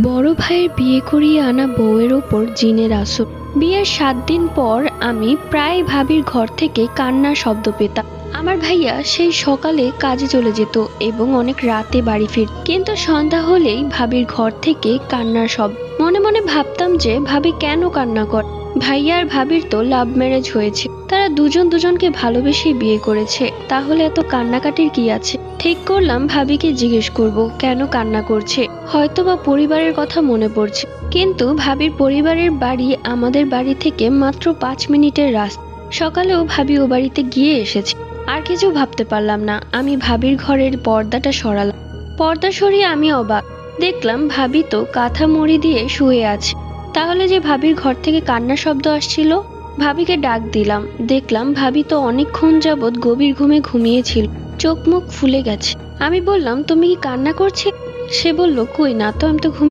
বড় ভাইয়ের বিয়ে করিয়ে আনা বউয়ের ওপর জিনের আসর। বিয়ের 7 দিন পর আমি প্রায় ভাবির ঘর থেকে কান্নার শব্দ পেতাম। আমার ভাইয়া সেই সকালে কাজে চলে যেত এবং অনেক রাতে বাড়ি ফিরত, কিন্তু সন্ধ্যা হলেই ভাবির ঘর থেকে কান্নার শব্দ। মনে মনে ভাবতাম যে ভাবি কেন কান্না করে। ভাইয়া আর ভাবির তো লাভ ম্যারেজ হয়েছে, তারা দুজন দুজনকে ভালোবেসে বিয়ে করেছে, তাহলে এত কান্নাকাটির কি আছে। ঠিক করলাম ভাবিকে জিজ্ঞেস করব কেন কান্না করছে, হয়তোবা পরিবারের কথা মনে পড়ছে। কিন্তু ভাবির পরিবারের বাড়ি আমাদের বাড়ি থেকে মাত্র 5 মিনিটের রাস্তা। সকালেও ভাবি ও বাড়িতে গিয়ে এসেছে। আর কিছু ভাবতে পারলাম না, আমি ভাবির ঘরের পর্দাটা সরালাম। পর্দা সরিয়ে আমি অবাক, দেখলাম ভাবি তো কাঁথা মুড়ি দিয়ে শুয়ে আছে। তাহলে যে ভাবির ঘর থেকে কান্নার শব্দ আসছিল। ভাবিকে ডাক দিলাম, দেখলাম ভাবি তো অনেকক্ষণ যাবৎ গভীর ঘুমে ঘুমিয়েছিল, চোখ মুখ ফুলে গেছে। আমি বললাম, তুমি কি কান্না করছিলে? সে বলল, কই না তো, আমি তো ঘুম